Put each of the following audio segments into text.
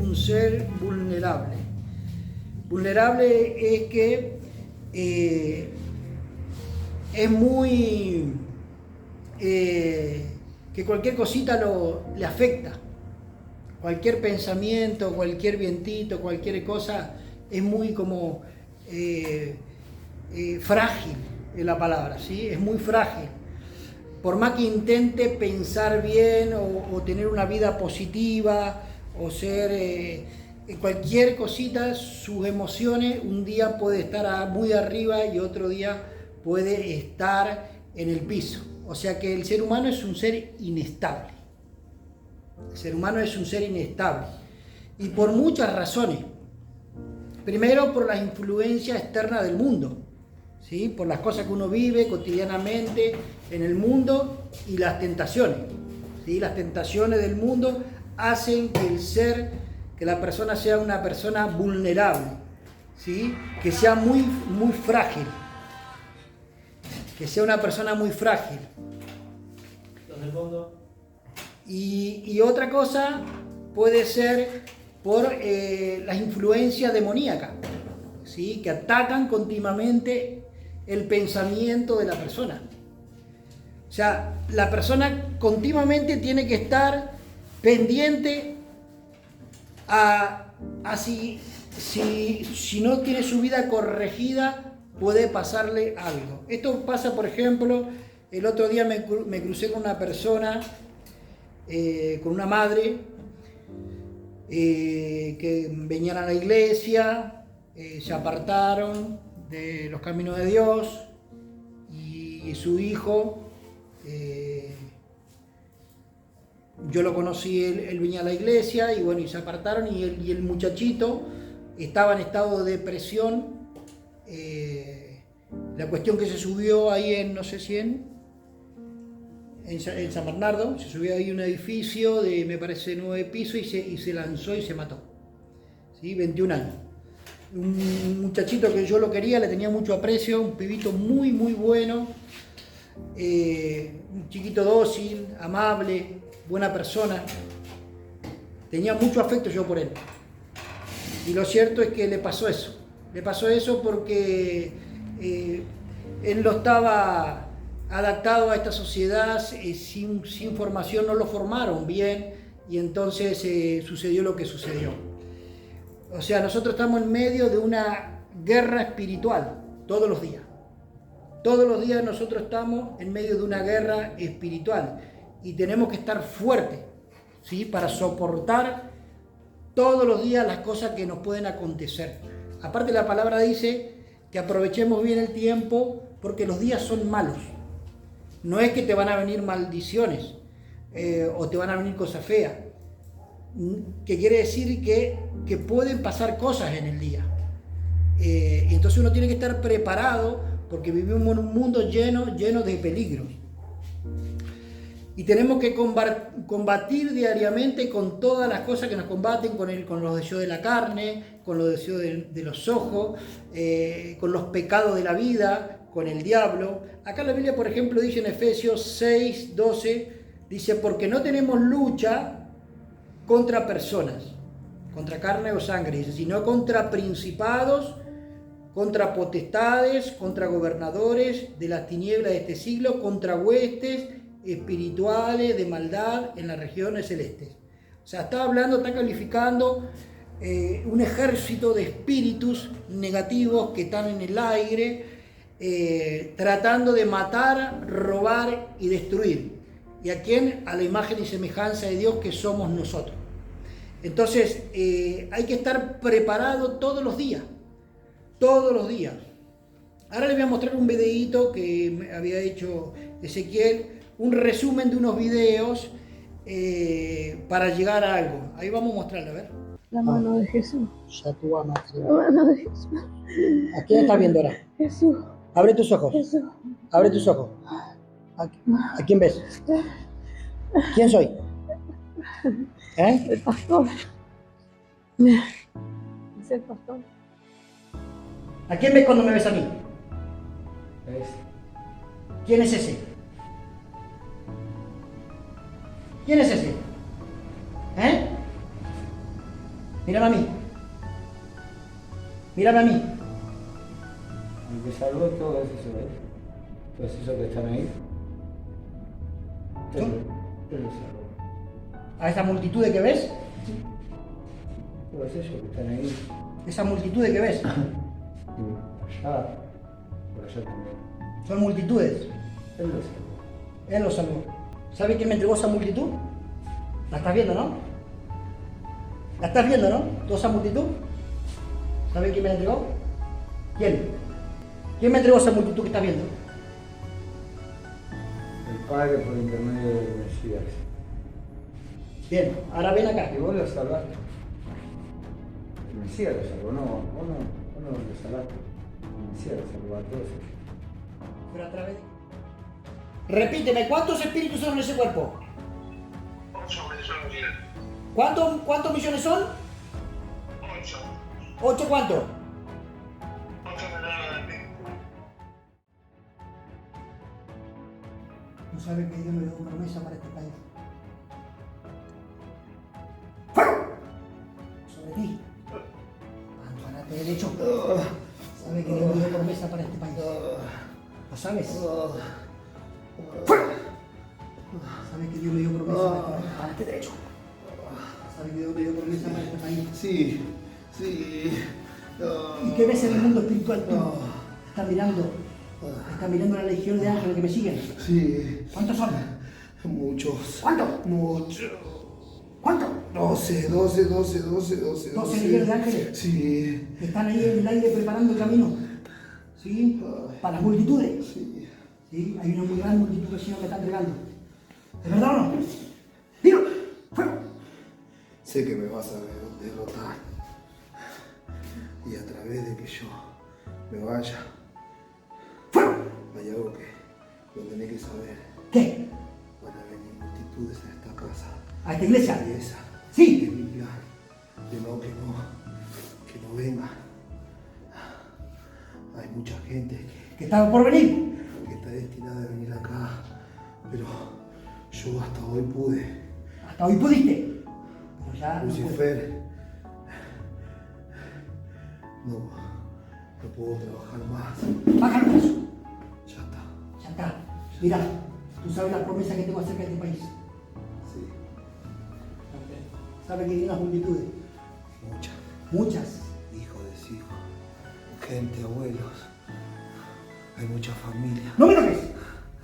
un ser vulnerable. Vulnerable es que es muy... que cualquier cosita le afecta. Cualquier pensamiento, cualquier vientito, cualquier cosa es muy como frágil, es la palabra, ¿sí? Es muy frágil. Por más que intente pensar bien o tener una vida positiva o ser cualquier cosita, sus emociones un día puede estar muy arriba y otro día puede estar en el piso. O sea que el ser humano es un ser inestable. El ser humano es un ser inestable y por muchas razones. Primero, por las influencias externas del mundo, ¿sí? Por las cosas que uno vive cotidianamente en el mundo y las tentaciones, ¿sí? Las tentaciones del mundo hacen que la persona sea una persona vulnerable, ¿sí? Que sea muy, muy frágil, que sea una persona muy frágil. ¿Dónde pongo? Y otra cosa puede ser por las influencias demoníacas, ¿sí? Que atacan continuamente el pensamiento de la persona. O sea, la persona continuamente tiene que estar pendiente a si no tiene su vida corregida, puede pasarle algo. Esto pasa, por ejemplo, el otro día me crucé con una persona, con una madre, que venían a la iglesia, se apartaron de los caminos de Dios y su hijo, yo lo conocí, él venía a la iglesia y bueno, y se apartaron y el muchachito estaba en estado de depresión. La cuestión que se subió ahí en, no sé si en San Bernardo, se subió ahí a un edificio de, me parece, 9 pisos y se lanzó y se mató. ¿Sí? 21 años. Un muchachito que yo lo quería, le tenía mucho aprecio, un pibito muy, muy bueno, un chiquito dócil, amable, buena persona. Tenía mucho afecto yo por él. Y lo cierto es que le pasó eso. Le pasó eso porque él no estaba adaptado a esta sociedad, sin formación, no lo formaron bien y entonces sucedió lo que sucedió. O sea, nosotros estamos en medio de una guerra espiritual todos los días. Todos los días nosotros estamos en medio de una guerra espiritual y tenemos que estar fuertes, ¿sí? Para soportar todos los días las cosas que nos pueden acontecer. Aparte, la palabra dice que aprovechemos bien el tiempo porque los días son malos. No es que te van a venir maldiciones o te van a venir cosas feas, que quiere decir que pueden pasar cosas en el día. Y entonces uno tiene que estar preparado porque vivimos en un mundo lleno de peligros. Y tenemos que combatir diariamente con todas las cosas que nos combaten, con los deseos de la carne, con los deseos de los ojos, con los pecados de la vida, con el diablo. Acá la Biblia, por ejemplo, dice en Efesios 6, 12, dice, porque no tenemos lucha contra personas, contra carne o sangre, dice, sino contra principados, contra potestades, contra gobernadores de las tinieblas de este siglo, contra huestes espirituales de maldad en las regiones celestes. O sea, está calificando un ejército de espíritus negativos que están en el aire, tratando de matar, robar y destruir. ¿Y a quién? A la imagen y semejanza de Dios que somos nosotros. Entonces, hay que estar preparado todos los días. Todos los días. Ahora les voy a mostrar un videíto que me había hecho Ezequiel, un resumen de unos videos para llegar a algo. Ahí vamos a mostrarlo, a ver. La mano de Jesús. La mano de Jesús. ¿A quién estás viendo ahora? Jesús. Abre tus ojos. Jesús. Abre tus ojos. ¿A quién ves? ¿Quién soy? El pastor. Es el pastor. ¿A quién ves cuando me ves a mí? ¿Quién es ese? ¿Quién es ese? Mírame a mí. Mírame a mí. El que salvó todos esos, todos esos que están ahí. Él lo salvó. A esa multitud que ves. Todos ellos que están ahí. Esa multitud que ves. Allá, por allá también. Son multitudes. Él lo salvó. Él lo salvó. ¿Sabe quién me entregó esa multitud? ¿La estás viendo, no? ¿La estás viendo, no? Toda esa multitud. ¿Sabe quién me la entregó? ¿Quién? ¿Quién me entregó esa multitud que estás viendo? El Padre por intermedio del Mesías. Bien, ahora ven acá. Y vos lo salvaste. El Mesías lo salvó, no, vos no lo salvaste. El Mesías lo salvó a todos ellos. Pero a través de... Repíteme, ¿cuántos espíritus son en ese cuerpo? 8 millones. ¿Cuántos millones son? 8. ¿8 cuánto? 8 millones de mí. No sabe que Dios me dio promesa para este país. ¡Fuego! Sobre ti. Amparate derecho. Sabe que Dios me dio promesa para este país. ¿Lo sabes? ¡Fuego! Sabe que Dios me dio promesa para este país. Amparate derecho. Sabe que Dios me dio promesa para este país. Sí, sí. ¿Y qué ves en el mundo espiritual tú? Estás mirando la legión de ángeles que me siguen. Sí. ¿Cuántos son? Muchos. ¿Cuántos? Muchos. ¿Cuántos? 12 legiones de ángeles. Sí. Están ahí en el aire preparando el camino. ¿Sí? Para las multitudes. Sí. ¿Sí? Hay una muy gran multitud que el Señor me está entregando. ¿Es verdad o no? ¡Dilo! ¡Fuego! Sé que me vas a derrotar. Y a través de que yo me vaya, ¡Fuego! hay algo que lo tenés que saber. ¿Qué? Van a venir multitudes a esta casa. ¿A esta iglesia? Y esa Sí. es mi plan. De no que no venga. Hay mucha gente ¿Que estaba por venir? que está destinada a venir acá, pero yo hasta hoy pude. Hasta hoy pudiste. Pero ya no puedes. Lucifer, no puedo trabajar más. Bájalo eso. Ya está. Ya está. Mira, tú sabes las promesas que tengo acerca de este país. Sí, Sabes que hay unas multitudes. muchas. Muchas. Hijos, deshijos, gente, abuelos. Hay mucha familia. ¡No me toques!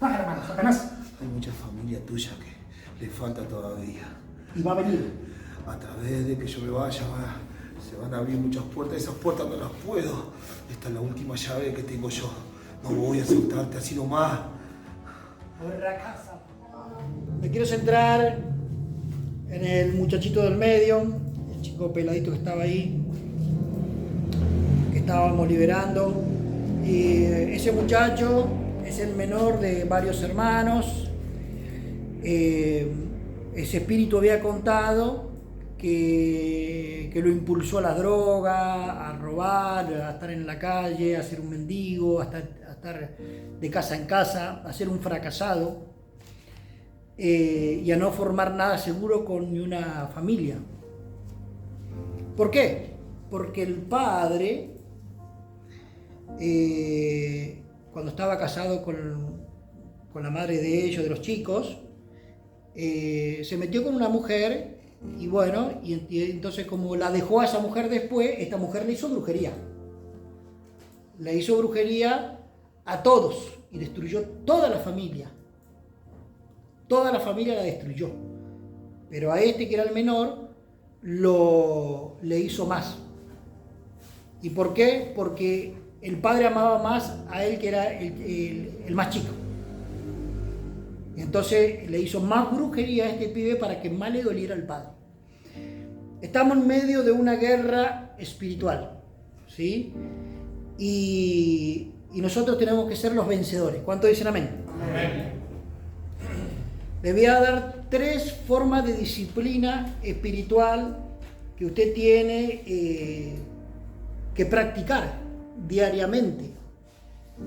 Baja la mano, Satanás. Hay mucha familia tuya que le falta todavía. Y va a venir. A través de que yo me vaya, se van a abrir muchas puertas. Esas puertas no las puedo. Esta es la última llave que tengo yo. No voy a soltarte así nomás. Me quiero centrar en el muchachito del medio, el chico peladito que estaba ahí, que estábamos liberando. Y ese muchacho es el menor de varios hermanos. Ese espíritu había contado que lo impulsó a la droga, a robar, a estar en la calle, a ser un mendigo, a estar de casa en casa, a ser un fracasado y a no formar nada seguro con ni una familia. ¿Por qué? Porque el padre, cuando estaba casado con la madre de ellos, de los chicos, se metió con una mujer y bueno, y entonces como la dejó a esa mujer después, esta mujer le hizo brujería. Le hizo brujería a todos y destruyó toda la familia. Toda la familia la destruyó. Pero a este que era el menor, le hizo más. ¿Y por qué? Porque el padre amaba más a él que era el más chico. Y entonces le hizo más brujería a este pibe para que más le doliera al padre. Estamos en medio de una guerra espiritual, ¿sí? Y nosotros tenemos que ser los vencedores. ¿Cuántos dicen amén? Amén. Le voy a dar 3 formas de disciplina espiritual que usted tiene que practicar diariamente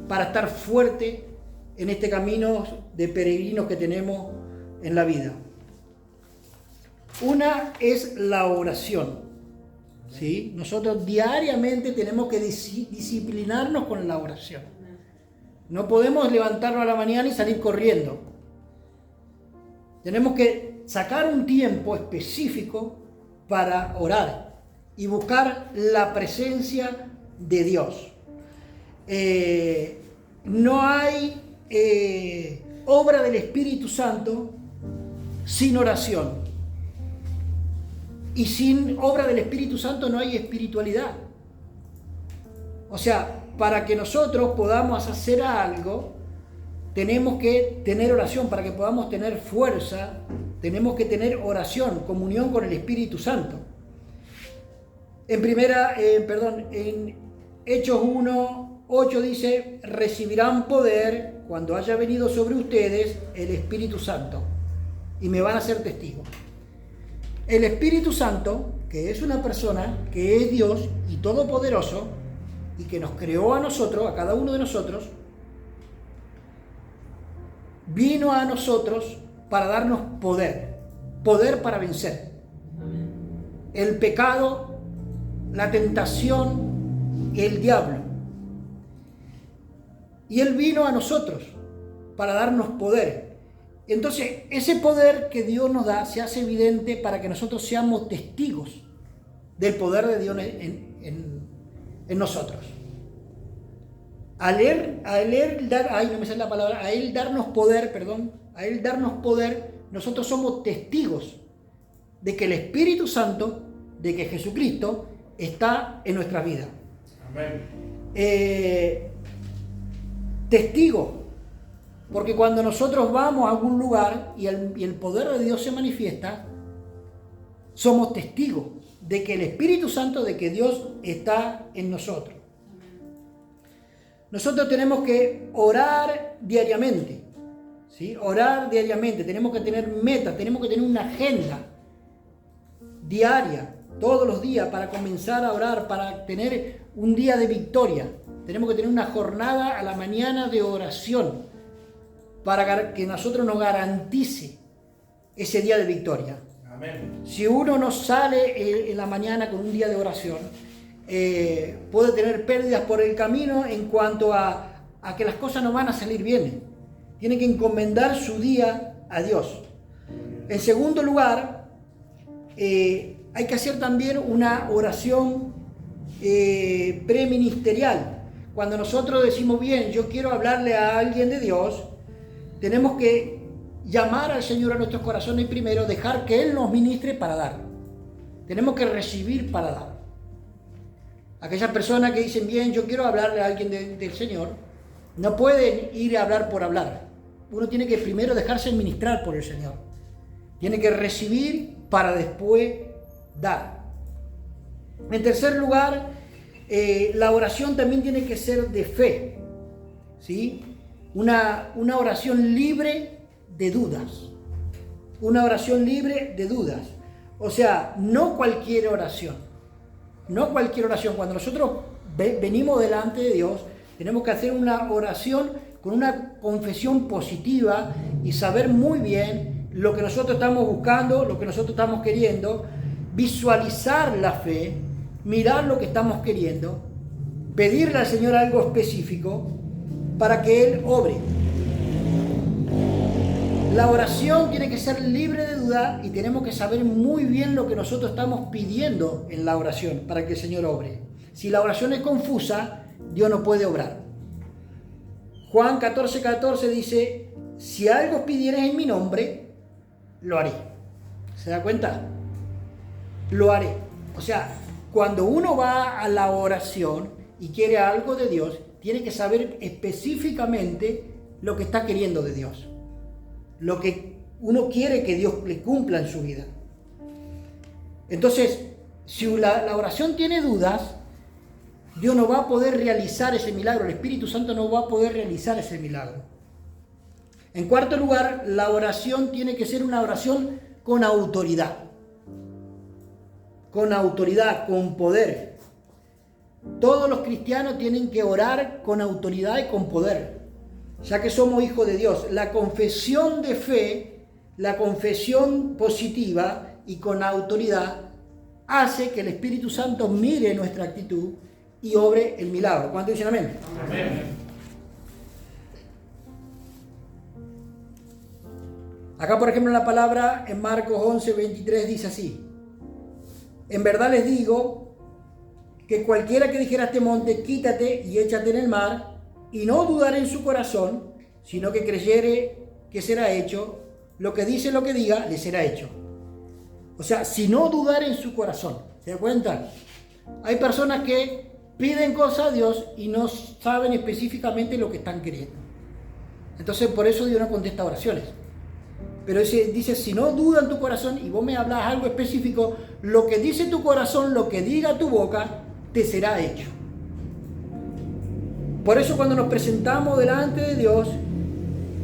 para estar fuerte en este camino de peregrinos que tenemos en la vida. Una es la oración. ¿sí? Nosotros diariamente tenemos que disciplinarnos con la oración. No podemos levantarnos a la mañana y salir corriendo. Tenemos que sacar un tiempo específico para orar y buscar la presencia de Dios. No hay obra del Espíritu Santo sin oración. Y sin obra del Espíritu Santo no hay espiritualidad. O sea, para que nosotros podamos hacer algo, tenemos que tener oración. Para que podamos tener fuerza, tenemos que tener oración, comunión con el Espíritu Santo. En Hechos 1:8 dice: recibirán poder cuando haya venido sobre ustedes el Espíritu Santo y me van a ser testigos. El Espíritu Santo, que es una persona, que es Dios y todopoderoso, y que nos creó a nosotros, a cada uno de nosotros, vino a nosotros para darnos poder para vencer el pecado, la tentación y el diablo. Y Él vino a nosotros para darnos poder. Entonces, ese poder que Dios nos da se hace evidente para que nosotros seamos testigos del poder de Dios en nosotros. A Él darnos poder, nosotros somos testigos de que el Espíritu Santo, de que Jesucristo está en nuestra vida. Amén. Testigo, porque cuando nosotros vamos a algún lugar y el poder de Dios se manifiesta, somos testigos de que el Espíritu Santo, de que Dios está en nosotros. Nosotros tenemos que orar diariamente, ¿sí? Orar diariamente, tenemos que tener metas, tenemos que tener una agenda diaria, todos los días, para comenzar a orar, para tener un día de victoria. Tenemos que tener una jornada a la mañana de oración para que nosotros nos garantice ese día de victoria. Amén. Si uno no sale en la mañana con un día de oración, puede tener pérdidas por el camino en cuanto a que las cosas no van a salir bien. Tiene que encomendar su día a Dios. En segundo lugar, hay que hacer también una oración preministerial. Cuando nosotros decimos, bien, yo quiero hablarle a alguien de Dios, tenemos que llamar al Señor a nuestros corazones primero, dejar que Él nos ministre para dar. Tenemos que recibir para dar. Aquellas personas que dicen, bien, yo quiero hablarle a alguien del Señor, no pueden ir a hablar por hablar. Uno tiene que primero dejarse ministrar por el Señor. Tiene que recibir para después dar. En tercer lugar, la oración también tiene que ser de fe, ¿sí? Una oración libre de dudas. Una oración libre de dudas. O sea, no cualquier oración. No cualquier oración. Cuando nosotros venimos delante de Dios, tenemos que hacer una oración con una confesión positiva y saber muy bien lo que nosotros estamos buscando, lo que nosotros estamos queriendo, visualizar la fe, mirar lo que estamos queriendo, pedirle al Señor algo específico para que Él obre. La oración tiene que ser libre de duda y tenemos que saber muy bien lo que nosotros estamos pidiendo en la oración para que el Señor obre. Si la oración es confusa, Dios no puede obrar. Juan 14:14 dice, si algo pidieres en mi nombre, lo haré. ¿Se da cuenta? Lo haré. O sea, cuando uno va a la oración y quiere algo de Dios, tiene que saber específicamente lo que está queriendo de Dios. Lo que uno quiere que Dios le cumpla en su vida. Entonces, si la oración tiene dudas, Dios no va a poder realizar ese milagro. El Espíritu Santo no va a poder realizar ese milagro. En cuarto lugar, la oración tiene que ser una oración con autoridad. Con autoridad, con poder. Todos los cristianos tienen que orar con autoridad y con poder, ya que somos hijos de Dios. La confesión de fe, la confesión positiva y con autoridad hace que el Espíritu Santo mire nuestra actitud y obre el milagro. ¿Cuántos dicen amén? Amén. Acá, por ejemplo, la palabra en Marcos 11:23 dice así: en verdad les digo que cualquiera que dijera a este monte, quítate y échate en el mar, y no dudare en su corazón, sino que creyere que será hecho, lo que dice, lo que diga, le será hecho. O sea, si no dudar en su corazón. ¿Se da cuenta? Hay personas que piden cosas a Dios y no saben específicamente lo que están queriendo. Entonces, por eso Dios no contesta oraciones. Pero dice, si no duda en tu corazón y vos me hablas algo específico, lo que dice tu corazón, lo que diga tu boca, te será hecho. Por eso cuando nos presentamos delante de Dios,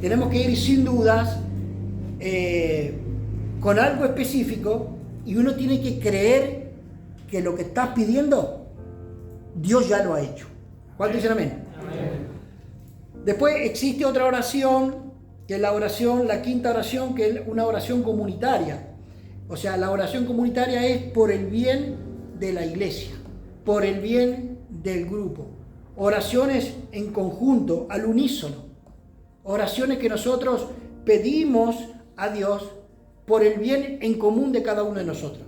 tenemos que ir sin dudas, con algo específico, y uno tiene que creer que lo que estás pidiendo, Dios ya lo ha hecho. ¿Cuántos dicen amén? Amén. Después existe otra oración, que es la quinta oración, que es una oración comunitaria. O sea, la oración comunitaria es por el bien de la iglesia, por el bien del grupo. Oraciones en conjunto, al unísono. Oraciones que nosotros pedimos a Dios por el bien en común de cada uno de nosotros.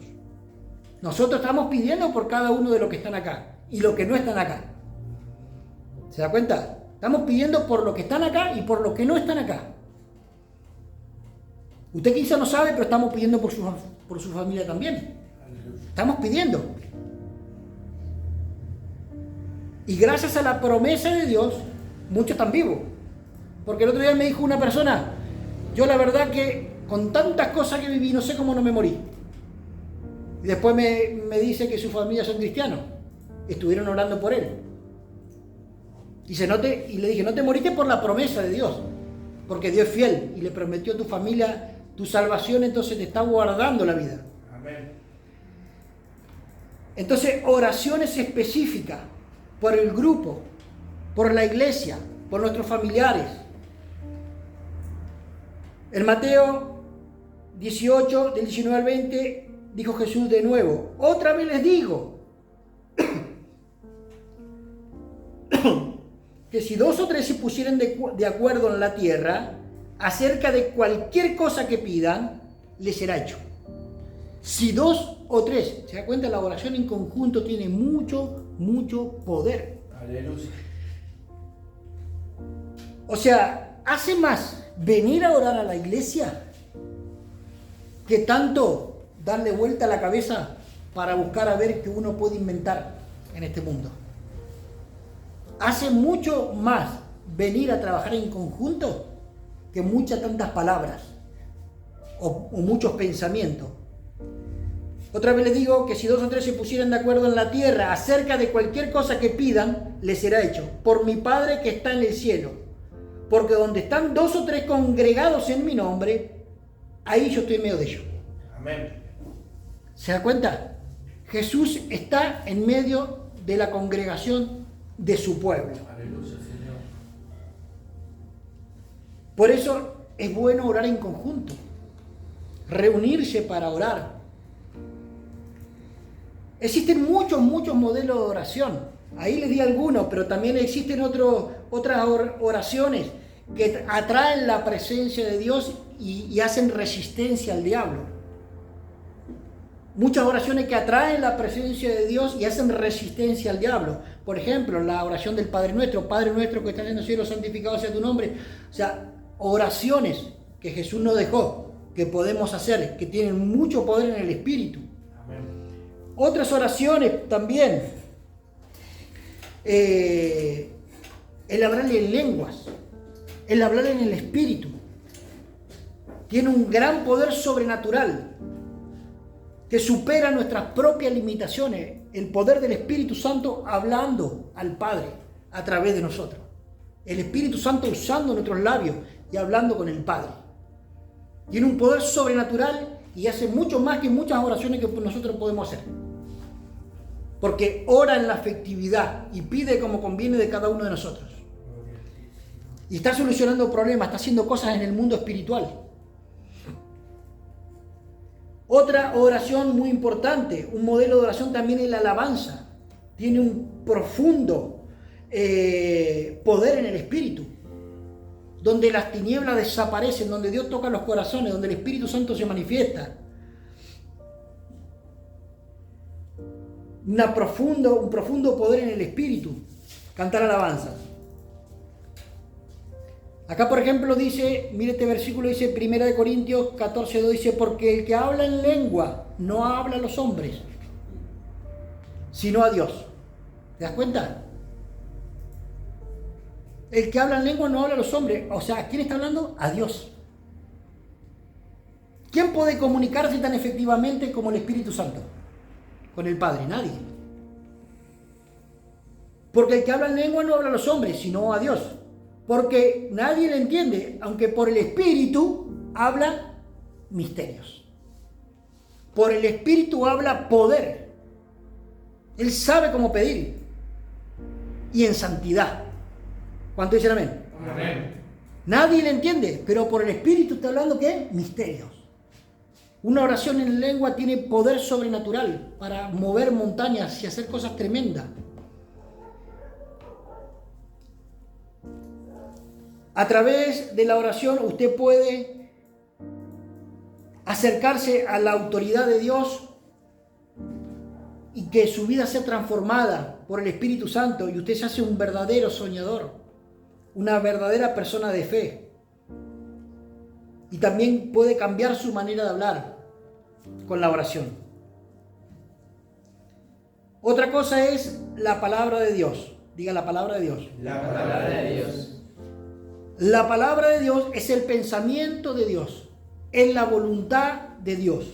Nosotros estamos pidiendo por cada uno de los que están acá y los que no están acá. ¿Se da cuenta? Estamos pidiendo por los que están acá y por los que no están acá. Usted quizá no sabe, pero estamos pidiendo por su familia también. Estamos pidiendo. Y gracias a la promesa de Dios, muchos están vivos. Porque el otro día me dijo una persona, yo la verdad que con tantas cosas que viví, no sé cómo no me morí. Y después me dice que su familia son cristianos. Estuvieron orando por él. Y le dije, no te moriste por la promesa de Dios, porque Dios es fiel y le prometió a tu familia tu salvación, entonces te está guardando la vida. Amén. Entonces, oraciones específicas por el grupo, por la iglesia, por nuestros familiares. En Mateo 18, del 19 al 20, dijo Jesús de nuevo, otra vez les digo, que si 2 o 3 se pusieran de acuerdo en la tierra acerca de cualquier cosa que pidan, les será hecho. Si 2 o 3, ¿se da cuenta? La oración en conjunto tiene mucho poder. Aleluya. O sea, hace más venir a orar a la iglesia que tanto darle vuelta a la cabeza para buscar a ver qué uno puede inventar en este mundo. Hace mucho más venir a trabajar en conjunto que muchas tantas palabras o muchos pensamientos. Otra vez les digo que si 2 o 3 se pusieran de acuerdo en la tierra acerca de cualquier cosa que pidan, les será hecho. Por mi Padre que está en el cielo. Porque donde están 2 o 3 congregados en mi nombre, ahí yo estoy en medio de ellos. Amén. ¿Se da cuenta? Jesús está en medio de la congregación de su pueblo. Aleluya, Señor. Por eso es bueno orar en conjunto, reunirse para orar. Existen muchos modelos de oración. Ahí les di algunos, pero también existen otras oraciones que atraen la presencia de Dios y hacen resistencia al diablo. Muchas oraciones que atraen la presencia de Dios y hacen resistencia al diablo. Por ejemplo, la oración del Padre Nuestro que estás en el cielo, santificado sea tu nombre. O sea, oraciones que Jesús nos dejó, que podemos hacer, que tienen mucho poder en el Espíritu. Amén. Otras oraciones también, el hablar en lenguas, el hablar en el Espíritu, tiene un gran poder sobrenatural que supera nuestras propias limitaciones, el poder del Espíritu Santo hablando al Padre a través de nosotros. El Espíritu Santo usando nuestros labios y hablando con el Padre. Tiene un poder sobrenatural y hace mucho más que muchas oraciones que nosotros podemos hacer. Porque ora en la afectividad y pide como conviene de cada uno de nosotros. Y está solucionando problemas, está haciendo cosas en el mundo espiritual. Otra oración muy importante, un modelo de oración también es la alabanza. Tiene un profundo poder en el Espíritu, donde las tinieblas desaparecen, donde Dios toca los corazones, donde el Espíritu Santo se manifiesta. Un profundo poder en el Espíritu, cantar alabanzas. Acá, por ejemplo, dice, mire este versículo, dice 1 Corintios 14:2, dice, porque el que habla en lengua no habla a los hombres, sino a Dios. ¿Te das cuenta? El que habla en lengua no habla a los hombres. O sea, ¿a quién está hablando? A Dios. ¿Quién puede comunicarse tan efectivamente como el Espíritu Santo? Con el Padre, nadie. Porque el que habla en lengua no habla a los hombres, sino a Dios. Porque nadie le entiende, aunque por el Espíritu habla misterios. Por el Espíritu habla poder. Él sabe cómo pedir. Y en santidad. ¿Cuánto dicen amén? Amén. Nadie le entiende, pero por el Espíritu está hablando ¿qué? Misterios. Una oración en lengua tiene poder sobrenatural para mover montañas y hacer cosas tremendas. A través de la oración usted puede acercarse a la autoridad de Dios y que su vida sea transformada por el Espíritu Santo y usted se hace un verdadero soñador, una verdadera persona de fe. Y también puede cambiar su manera de hablar con la oración. Otra cosa es la palabra de Dios. Diga la palabra de Dios. La palabra de Dios. La palabra de Dios es el pensamiento de Dios, es la voluntad de Dios.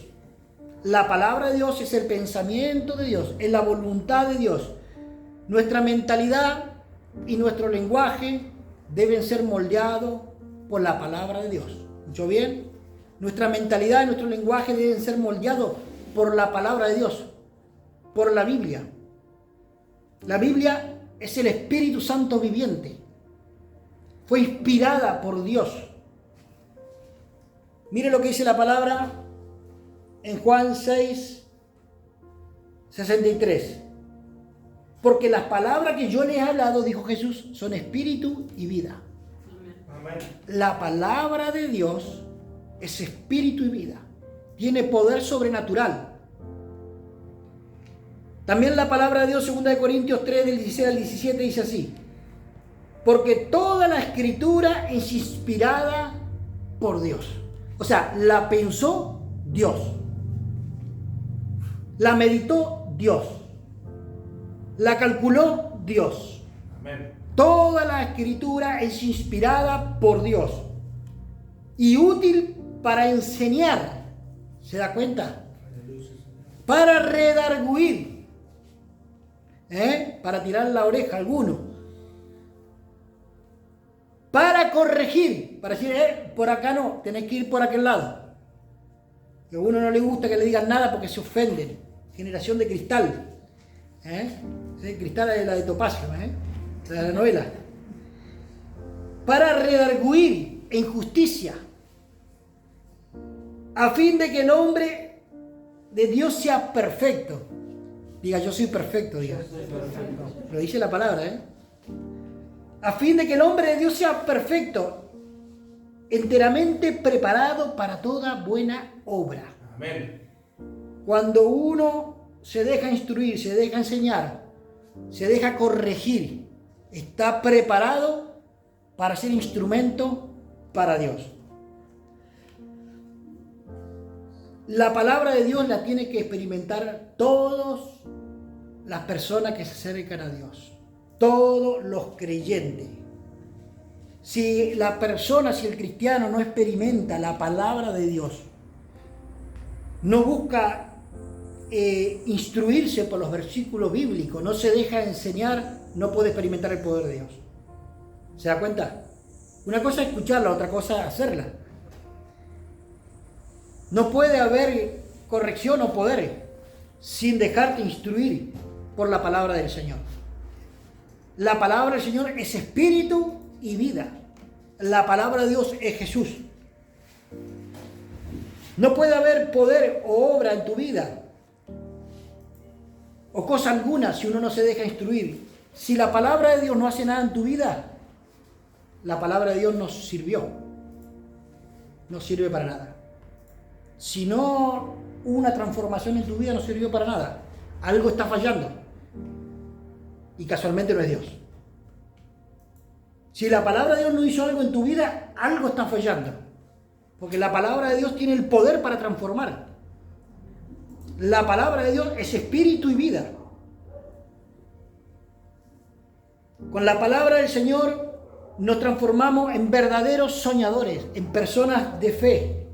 La palabra de Dios es el pensamiento de Dios, es la voluntad de Dios. Nuestra mentalidad y nuestro lenguaje deben ser moldeados por la palabra de Dios. ¿Escuchó bien? Nuestra mentalidad y nuestro lenguaje deben ser moldeados por la palabra de Dios, por la Biblia. La Biblia es el Espíritu Santo viviente. Fue inspirada por Dios. Mire lo que dice la palabra en Juan 6:63. Porque las palabras que yo les he hablado, dijo Jesús, son espíritu y vida. Amén. La palabra de Dios es espíritu y vida. Tiene poder sobrenatural. También la palabra de Dios, 2 Corintios 3, del 16 al 17, dice así. Porque toda la escritura es inspirada por Dios. O sea, la pensó Dios. La meditó Dios. La calculó Dios. Amén. Toda la escritura es inspirada por Dios. Y útil para enseñar. ¿Se da cuenta? Para redarguir. Para tirar la oreja a alguno. Para corregir, para decir, por acá no, tenés que ir por aquel lado. Que a uno no le gusta que le digan nada porque se ofenden. Generación de cristal. ¿Sí? Cristal es la de Topacio, de la novela. Para redarguir en justicia, a fin de que el hombre de Dios sea perfecto. Diga, yo soy perfecto, diga. Lo dice la palabra, A fin de que el hombre de Dios sea perfecto, enteramente preparado para toda buena obra. Amén. Cuando uno se deja instruir, se deja enseñar, se deja corregir, está preparado para ser instrumento para Dios. La palabra de Dios la tiene que experimentar todas las personas que se acercan a Dios. Todos los creyentes. Si la persona, si el cristiano no experimenta la palabra de Dios, no busca instruirse por los versículos bíblicos, no se deja enseñar, no puede experimentar el poder de Dios. ¿Se da cuenta? Una cosa es escucharla, otra cosa es hacerla. No puede haber corrección o poder sin dejarte instruir por la palabra del Señor. La palabra del Señor es espíritu y vida. La palabra de Dios es Jesús. No puede haber poder o obra en tu vida, o cosa alguna, si uno no se deja instruir. Si la palabra de Dios no hace nada en tu vida, la palabra de Dios no sirvió. No sirve para nada. Si no hubo una transformación en tu vida, no sirvió para nada. Algo está fallando. Y casualmente no es Dios. Si la palabra de Dios no hizo algo en tu vida, algo está fallando. Porque la palabra de Dios tiene el poder para transformar. La palabra de Dios es espíritu y vida. Con la palabra del Señor nos transformamos en verdaderos soñadores, en personas de fe.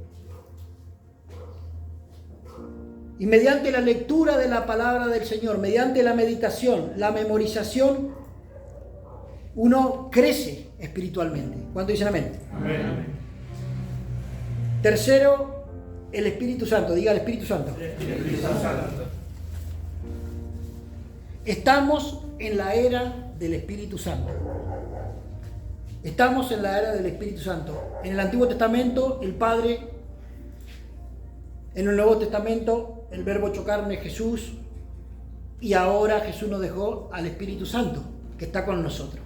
Y mediante la lectura de la palabra del Señor, mediante la meditación, la memorización, uno crece espiritualmente. ¿Cuánto dicen amén? Amén. Tercero, el Espíritu Santo. Diga el Espíritu Santo. Espíritu Santo. Estamos en la era del Espíritu Santo. Estamos en la era del Espíritu Santo. En el Antiguo Testamento, el Padre. En el Nuevo Testamento, el Verbo hecho carne, Jesús. Y ahora Jesús nos dejó al Espíritu Santo, que está con nosotros.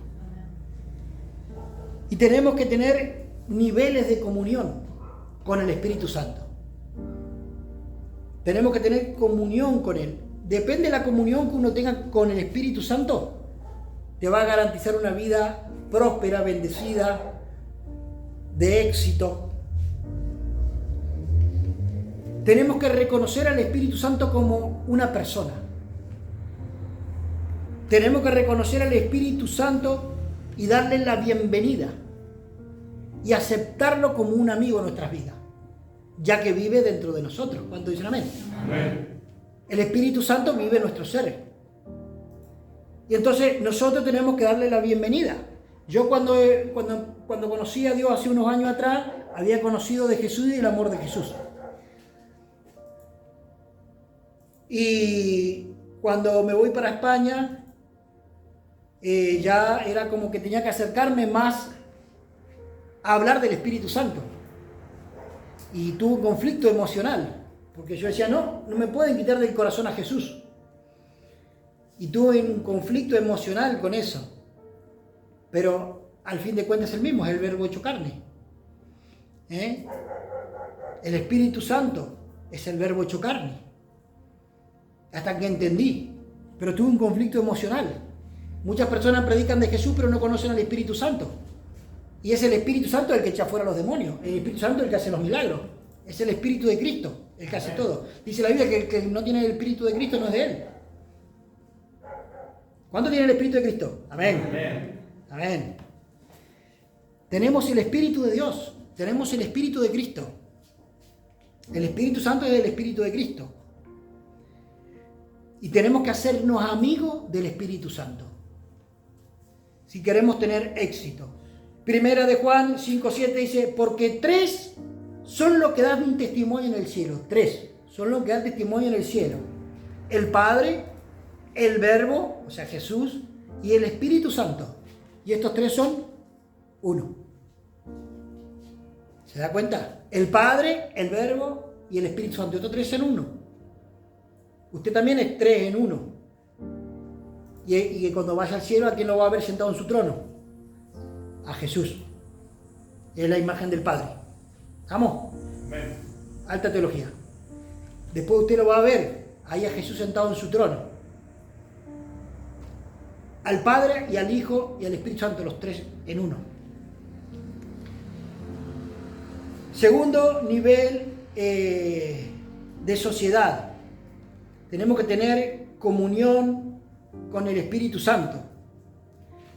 Y tenemos que tener niveles de comunión con el Espíritu Santo. Tenemos que tener comunión con Él. Depende de la comunión que uno tenga con el Espíritu Santo, te va a garantizar una vida próspera, bendecida, de éxito. Tenemos que reconocer al Espíritu Santo como una persona. Tenemos que reconocer al Espíritu Santo y darle la bienvenida y aceptarlo como un amigo en nuestras vidas, ya que vive dentro de nosotros. ¿Cuánto dicen amén? Amén. El Espíritu Santo vive en nuestros seres. Y entonces nosotros tenemos que darle la bienvenida. Yo cuando conocí a Dios hace unos años atrás, había conocido de Jesús y el amor de Jesús. Y cuando me voy para España, ya era como que tenía que acercarme más a hablar del Espíritu Santo. Y tuve un conflicto emocional, porque yo decía, no me pueden quitar del corazón a Jesús. Y tuve un conflicto emocional con eso. Pero al fin de cuentas es el mismo, es el Verbo hecho carne. El Espíritu Santo es el Verbo hecho carne. Hasta que entendí. Pero tuve un conflicto emocional. Muchas personas predican de Jesús, pero no conocen al Espíritu Santo. Y es el Espíritu Santo el que echa fuera a los demonios. El Espíritu Santo el que hace los milagros. Es el Espíritu de Cristo el que hace todo. Dice la Biblia que el que no tiene el Espíritu de Cristo no es de Él. ¿Cuánto tiene el Espíritu de Cristo? Amén. Amén. Amén. Tenemos el Espíritu de Dios. Tenemos el Espíritu de Cristo. El Espíritu Santo es el Espíritu de Cristo. Y tenemos que hacernos amigos del Espíritu Santo, si queremos tener éxito. Primera de Juan 5:7 dice, porque 3 son los que dan un testimonio en el cielo. 3 son los que dan testimonio en el cielo. El Padre, el Verbo, o sea Jesús, y el Espíritu Santo. Y estos 3 son uno. ¿Se da cuenta? El Padre, el Verbo y el Espíritu Santo. Estos 3 son uno. Usted también es 3 en 1. Y cuando vaya al cielo, ¿a quién lo va a ver sentado en su trono? A Jesús. Es la imagen del Padre. ¿Vamos? Amén. Alta teología. Después usted lo va a ver, ahí a Jesús sentado en su trono. Al Padre y al Hijo y al Espíritu Santo, los 3 en 1. Segundo nivel de sociedad. Tenemos que tener comunión con el Espíritu Santo.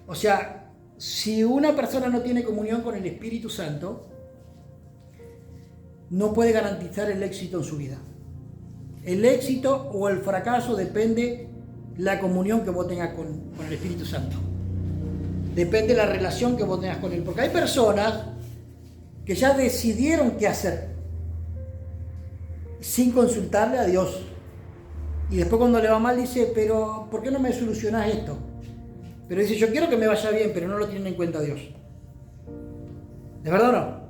O sea, si una persona no tiene comunión con el Espíritu Santo, no puede garantizar el éxito en su vida. El éxito o el fracaso depende de la comunión que vos tengas con el Espíritu Santo. Depende de la relación que vos tengas con Él. Porque hay personas que ya decidieron qué hacer sin consultarle a Dios. Y después cuando le va mal dice, pero ¿por qué no me solucionás esto? Pero dice, yo quiero que me vaya bien, pero no lo tienen en cuenta Dios. ¿De verdad o no?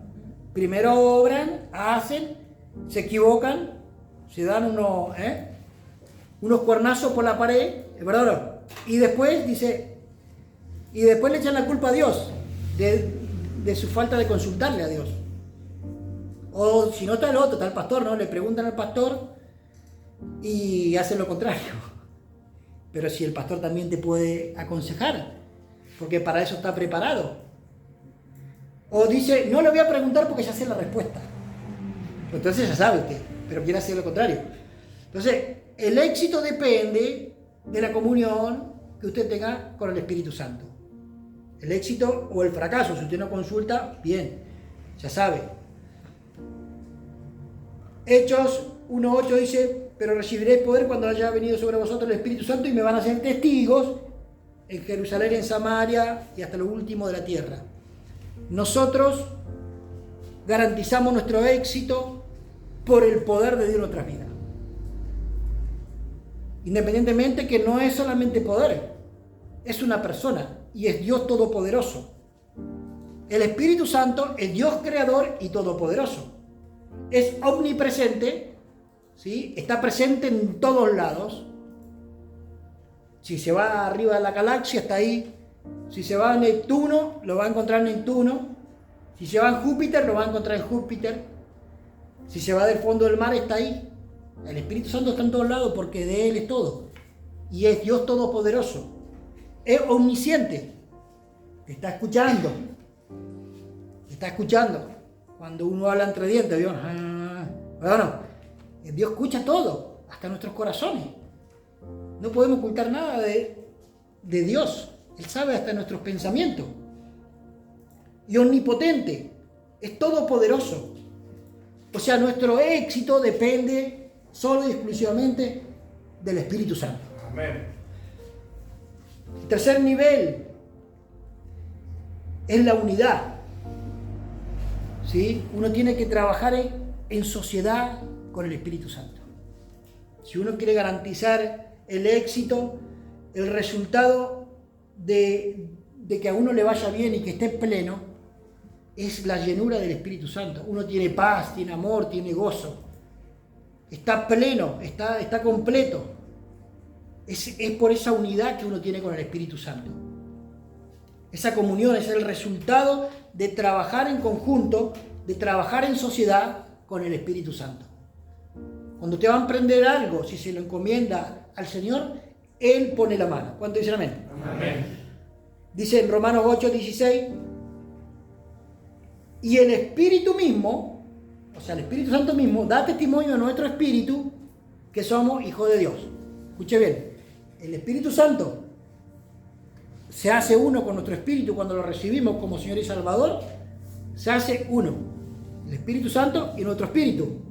Primero obran, hacen, se equivocan, se dan unos cuernazos por la pared, ¿verdad o no? Y después dice, y después le echan la culpa a Dios de su falta de consultarle a Dios. O si no está el otro, está el pastor, ¿no? Le preguntan al pastor y hacen lo contrario. Pero si el pastor también te puede aconsejar, porque para eso está preparado. O dice, no le voy a preguntar porque ya sé la respuesta. Entonces ya sabe usted, pero quiere hacer lo contrario. Entonces, el éxito depende de la comunión que usted tenga con el Espíritu Santo. El éxito o el fracaso, si usted no consulta, bien, ya sabe. Hechos 1:8 dice, pero recibiréis poder cuando haya venido sobre vosotros el Espíritu Santo y me van a ser testigos en Jerusalén, en Samaria y hasta lo último de la tierra. Nosotros garantizamos nuestro éxito por el poder de Dios en nuestras vidas. Independientemente que no es solamente poder, es una persona y es Dios Todopoderoso. El Espíritu Santo es Dios Creador y Todopoderoso. Es omnipresente, ¿sí? Está presente en todos lados. Si se va arriba de la galaxia, está ahí. Si se va a Neptuno, lo va a encontrar en Neptuno. Si se va a Júpiter, lo va a encontrar en Júpiter. Si se va del fondo del mar, está ahí. El Espíritu Santo está en todos lados porque de Él es todo. Y es Dios Todopoderoso. Es omnisciente. Te está escuchando. Te está escuchando. Cuando uno habla entre dientes, Dios, bueno, Dios escucha todo, hasta nuestros corazones. No podemos ocultar nada de Dios. Él sabe hasta nuestros pensamientos. Y omnipotente, es todopoderoso. O sea, nuestro éxito depende solo y exclusivamente del Espíritu Santo. Amén. El tercer nivel es la unidad. ¿Sí? Uno tiene que trabajar en sociedad con el Espíritu Santo. Si uno quiere garantizar el éxito, el resultado de que a uno le vaya bien y que esté pleno, es la llenura del Espíritu Santo. Uno tiene paz, tiene amor, tiene gozo. Está pleno, está completo. Es por esa unidad que uno tiene con el Espíritu Santo. Esa comunión es el resultado de trabajar en conjunto, de trabajar en sociedad con el Espíritu Santo. Cuando usted va a emprender algo, si se lo encomienda al Señor, Él pone la mano. ¿Cuánto dicen amén? Amén. Dice en Romanos 8:16, y el Espíritu mismo, o sea, el Espíritu Santo mismo, da testimonio a nuestro espíritu que somos hijos de Dios. Escuche bien, el Espíritu Santo se hace uno con nuestro espíritu cuando lo recibimos como Señor y Salvador. Se hace uno. El Espíritu Santo y nuestro espíritu.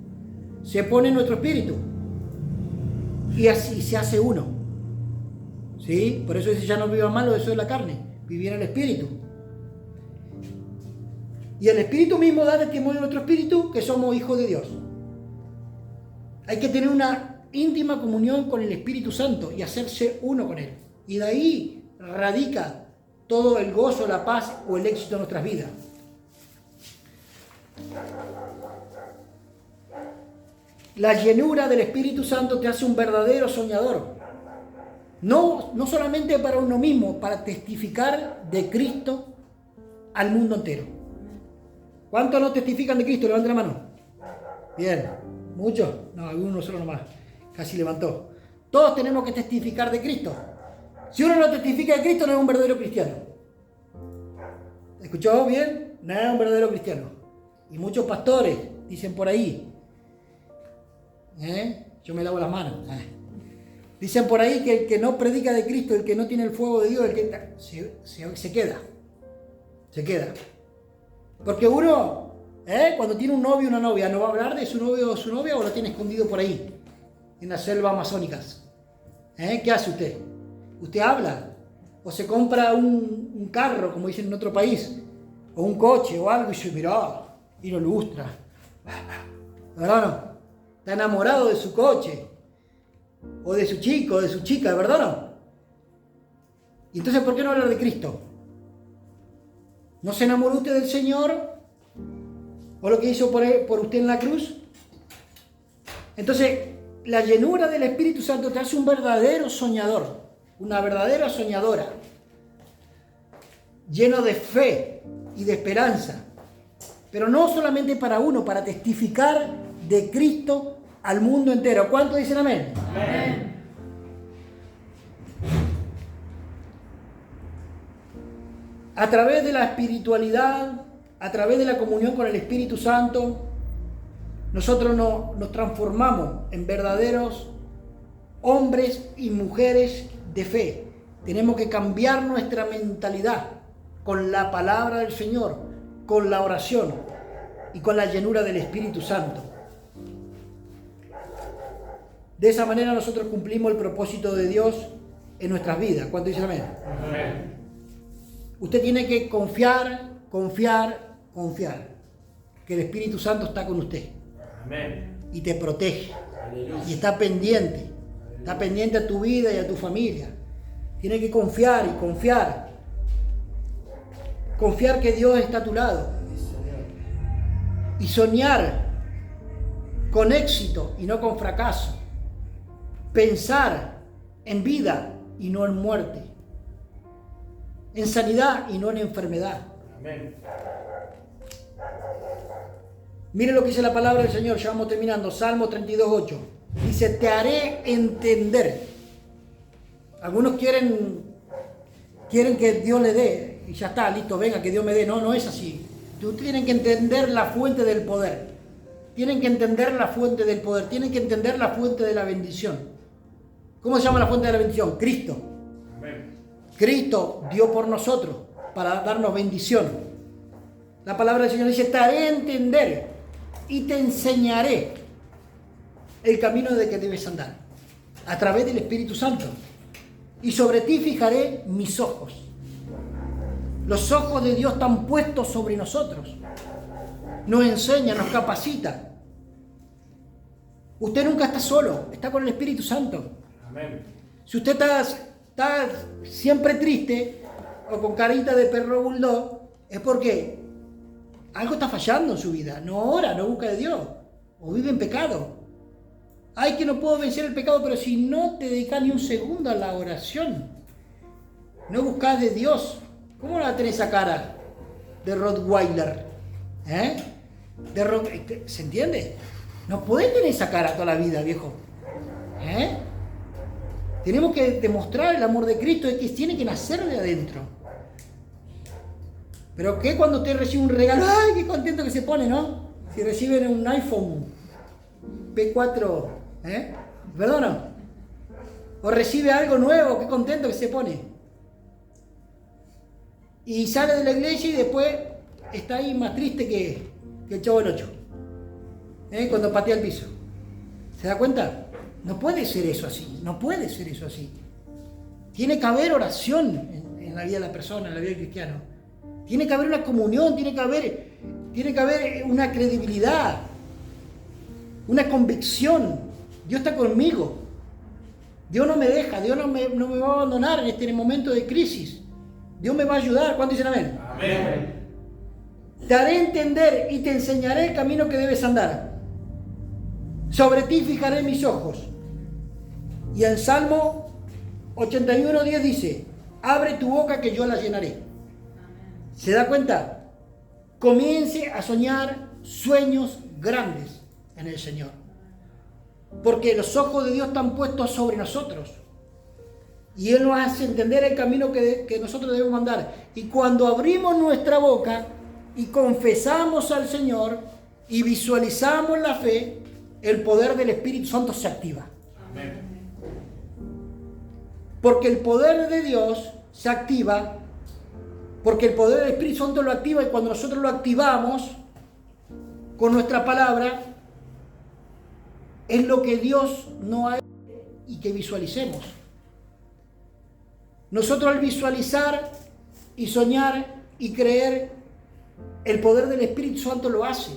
Se pone en nuestro espíritu. Y así se hace uno. ¿Sí? Por eso dice, ya no viva más lo deseo de la carne. Vivir en el espíritu. Y el Espíritu mismo da testimonio a nuestro espíritu que somos hijos de Dios. Hay que tener una íntima comunión con el Espíritu Santo y hacerse uno con Él. Y de ahí radica todo el gozo, la paz o el éxito de nuestras vidas. La llenura del Espíritu Santo te hace un verdadero soñador. No solamente para uno mismo, para testificar de Cristo al mundo entero. ¿Cuántos no testifican de Cristo? Levanten la mano. Bien. ¿Muchos? No, algunos solo nomás. Casi levantó. Todos tenemos que testificar de Cristo. Si uno no testifica de Cristo, no es un verdadero cristiano. ¿Escuchó bien? No es un verdadero cristiano. Y muchos pastores dicen por ahí, yo me lavo las manos. Dicen por ahí que el que no predica de Cristo, el que no tiene el fuego de Dios, el que se queda. Se queda. Porque uno, cuando tiene un novio o una novia, no va a hablar de su novio o su novia o lo tiene escondido por ahí, en las selvas amazónicas. ¿Qué hace usted? Usted habla, o se compra un carro, como dicen en otro país, o un coche o algo, y se mira, y lo ilustra. ¿Verdad o no? Está enamorado de su coche, o de su chico, o de su chica, ¿verdad o no? Y entonces, ¿por qué no hablar de Cristo? ¿No se enamoró usted del Señor? ¿O lo que hizo por usted en la cruz? Entonces, la llenura del Espíritu Santo te hace un verdadero soñador, una verdadera soñadora, lleno de fe y de esperanza, pero no solamente para uno, para testificar de Cristo al mundo entero. ¿Cuántos dicen amén? Amén. A través de la espiritualidad, a través de la comunión con el Espíritu Santo, nosotros nos transformamos en verdaderos hombres y mujeres de fe. Tenemos que cambiar nuestra mentalidad con la palabra del Señor, con la oración y con la llenura del Espíritu Santo. De esa manera nosotros cumplimos el propósito de Dios en nuestras vidas. ¿Cuánto dicen amén? Amén. Usted tiene que confiar que el Espíritu Santo está con usted Amén. y te protege Aleluya. y está pendiente a tu vida y a tu familia. Tiene que confiar que Dios está a tu lado y soñar con éxito y no con fracaso, pensar en vida y no en muerte, en sanidad y no en enfermedad. Amén. Mire lo que dice la palabra del Señor, ya vamos terminando. Salmo 32:8. Dice, te haré entender. Algunos quieren que Dios le dé, y ya está, listo, venga, que Dios me dé. No, no es así. Tienen que entender la fuente del poder. Tienen que entender la fuente del poder. Tienen que entender la fuente de la bendición. ¿Cómo se llama la fuente de la bendición? Cristo. Amén. Cristo dio por nosotros para darnos bendición. La palabra del Señor dice, te haré entender y te enseñaré el camino de que debes andar a través del Espíritu Santo. Y sobre ti fijaré mis ojos. Los ojos de Dios están puestos sobre nosotros. Nos enseña, nos capacita. Usted nunca está solo, está con el Espíritu Santo. Amén. Si usted está siempre triste o con carita de perro bulldog, es porque algo está fallando en su vida. No ora, no busca de Dios. O vive en pecado. Ay, que no puedo vencer el pecado, pero si no te dedicas ni un segundo a la oración, no buscas de Dios, ¿cómo va a tener esa cara de Rottweiler? ¿Se entiende? No podés tener esa cara toda la vida, viejo. Tenemos que demostrar el amor de Cristo, es que tiene que nacer de adentro. Pero que cuando usted recibe un regalo, ¡ay, qué contento que se pone!, ¿no? Si reciben un iPhone P4, ¿verdad o no? O recibe algo nuevo, qué contento que se pone. Y sale de la iglesia y después está ahí más triste que el Chavo del 8. Cuando patea el piso. ¿Se da cuenta? No puede ser eso así, no puede ser eso así. Tiene que haber oración en la vida de la persona, en la vida del cristiano. Tiene que haber una comunión, tiene que haber una credibilidad, una convicción. Dios está conmigo. Dios no me deja, Dios no me va a abandonar en este momento de crisis. Dios me va a ayudar. ¿Cuántos dicen amén? Amén. Te haré entender y te enseñaré el camino que debes andar. Sobre ti fijaré mis ojos. Y en Salmo 81:10 dice, abre tu boca que yo la llenaré. ¿Se da cuenta? Comience a soñar sueños grandes en el Señor. Porque los ojos de Dios están puestos sobre nosotros. Y Él nos hace entender el camino que nosotros debemos andar. Y cuando abrimos nuestra boca y confesamos al Señor y visualizamos la fe, el poder del Espíritu Santo se activa. Amén. Porque el poder de Dios se activa, porque el poder del Espíritu Santo lo activa, y cuando nosotros lo activamos con nuestra palabra, es lo que Dios nos ha hecho y que visualicemos. Nosotros al visualizar y soñar y creer, el poder del Espíritu Santo lo hace.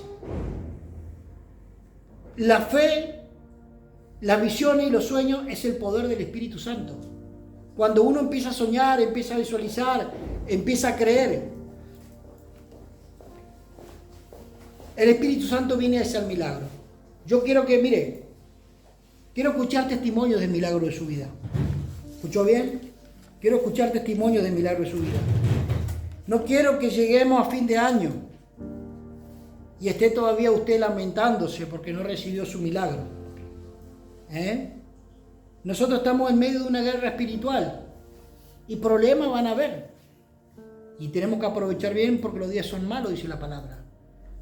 La fe, las visiones y los sueños es el poder del Espíritu Santo. Cuando uno empieza a soñar, empieza a visualizar, empieza a creer, el Espíritu Santo viene a hacer milagro. Yo quiero que, mire, Quiero escuchar testimonios de milagro de su vida. ¿Escuchó bien? Quiero escuchar testimonios de milagro de su vida. No quiero que lleguemos a fin de año y esté todavía usted lamentándose porque no recibió su milagro. Nosotros estamos en medio de una guerra espiritual y problemas van a haber. Y tenemos que aprovechar bien porque los días son malos, dice la palabra.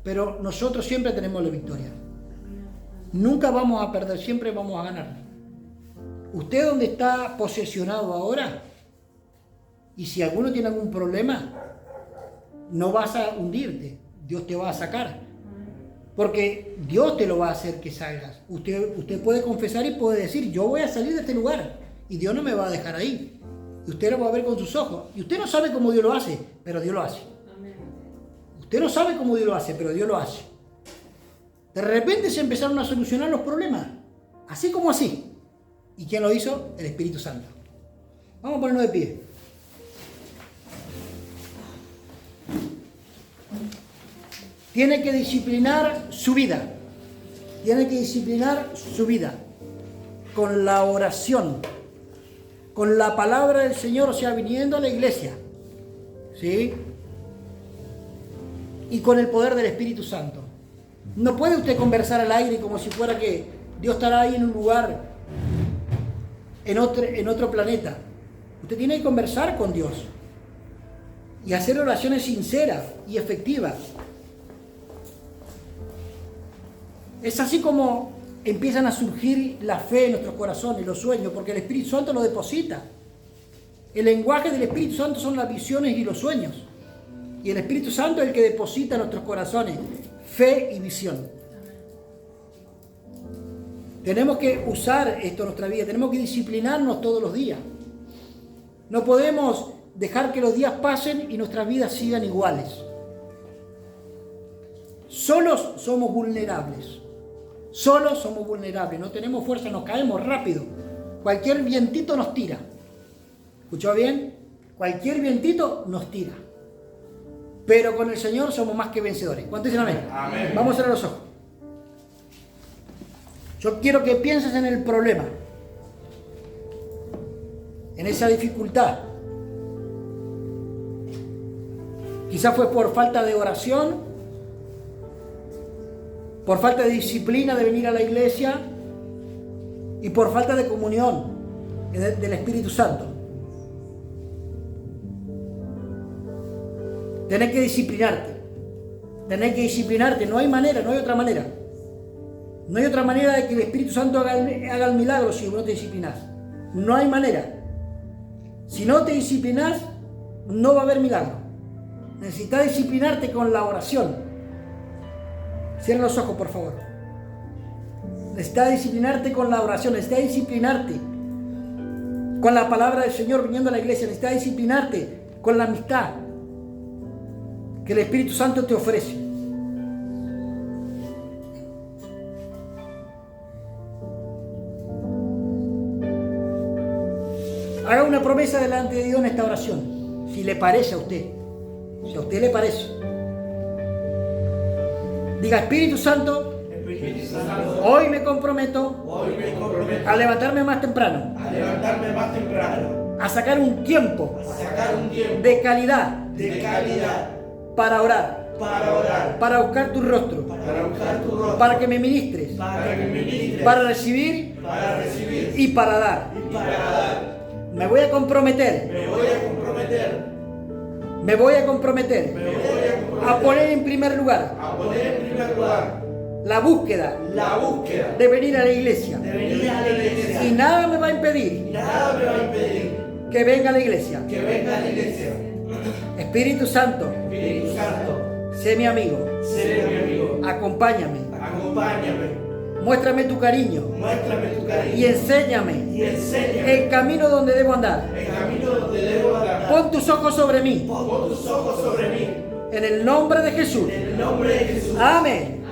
Pero nosotros siempre tenemos la victoria. Nunca vamos a perder, siempre vamos a ganar. Usted donde está posesionado ahora, y si alguno tiene algún problema, no vas a hundirte, Dios te va a sacar. Porque Dios te lo va a hacer que salgas. Usted puede confesar y puede decir, yo voy a salir de este lugar y Dios no me va a dejar ahí. Y usted lo va a ver con sus ojos. Y usted no sabe cómo Dios lo hace, pero Dios lo hace. Usted no sabe cómo Dios lo hace, pero Dios lo hace. De repente se empezaron a solucionar los problemas. Así como así. ¿Y quién lo hizo? El Espíritu Santo. Vamos a ponernos de pie. Tiene que disciplinar su vida. Tiene que disciplinar su vida. Con la oración. Con la palabra del Señor, o sea, viniendo a la iglesia. ¿Sí? Y con el poder del Espíritu Santo. No puede usted conversar al aire como si fuera que Dios estará ahí en un lugar, en otro planeta. Usted tiene que conversar con Dios. Y hacer oraciones sinceras y efectivas. Es así como empiezan a surgir la fe en nuestros corazones, los sueños, porque el Espíritu Santo lo deposita. El lenguaje del Espíritu Santo son las visiones y los sueños. Y el Espíritu Santo es el que deposita en nuestros corazones fe y visión. Tenemos que usar esto en nuestra vida, tenemos que disciplinarnos todos los días. No podemos dejar que los días pasen y nuestras vidas sigan iguales. Solos somos vulnerables. Solos somos vulnerables, no tenemos fuerza, nos caemos rápido. Cualquier vientito nos tira. ¿Escuchó bien? Cualquier vientito nos tira. Pero con el Señor somos más que vencedores. ¿Cuántos dicen amén? Amén. Vamos a cerrar los ojos. Yo quiero que pienses en el problema, en esa dificultad. Quizás fue por falta de oración, por falta de disciplina de venir a la iglesia y por falta de comunión del Espíritu Santo. Tenés que disciplinarte. Tenés que disciplinarte. No hay manera, no hay otra manera. No hay otra manera de que el Espíritu Santo haga el milagro si no te disciplinas. No hay manera. Si no te disciplinas, no va a haber milagro. Necesitas disciplinarte con la oración. Cierra los ojos, por favor. Necesitas disciplinarte con la oración. Necesitas disciplinarte con la palabra del Señor viniendo a la iglesia. Necesitas disciplinarte con la amistad que el Espíritu Santo te ofrece. Haga una promesa delante de Dios en esta oración, si le parece a usted. Si a usted le parece. Diga, Espíritu Santo, hoy me comprometo a levantarme más temprano, a sacar un tiempo de calidad para orar, para buscar tu rostro, para que me ministres, para recibir y para dar. Me voy a comprometer a poner en primer lugar la búsqueda de venir a la iglesia. Y nada me va a impedir que venga a la iglesia. Espíritu Santo, sé mi amigo. Acompáñame. Muéstrame tu cariño. Y enséñame el camino donde debo andar. Pon tus ojos sobre mí. En el nombre de Jesús. Amén.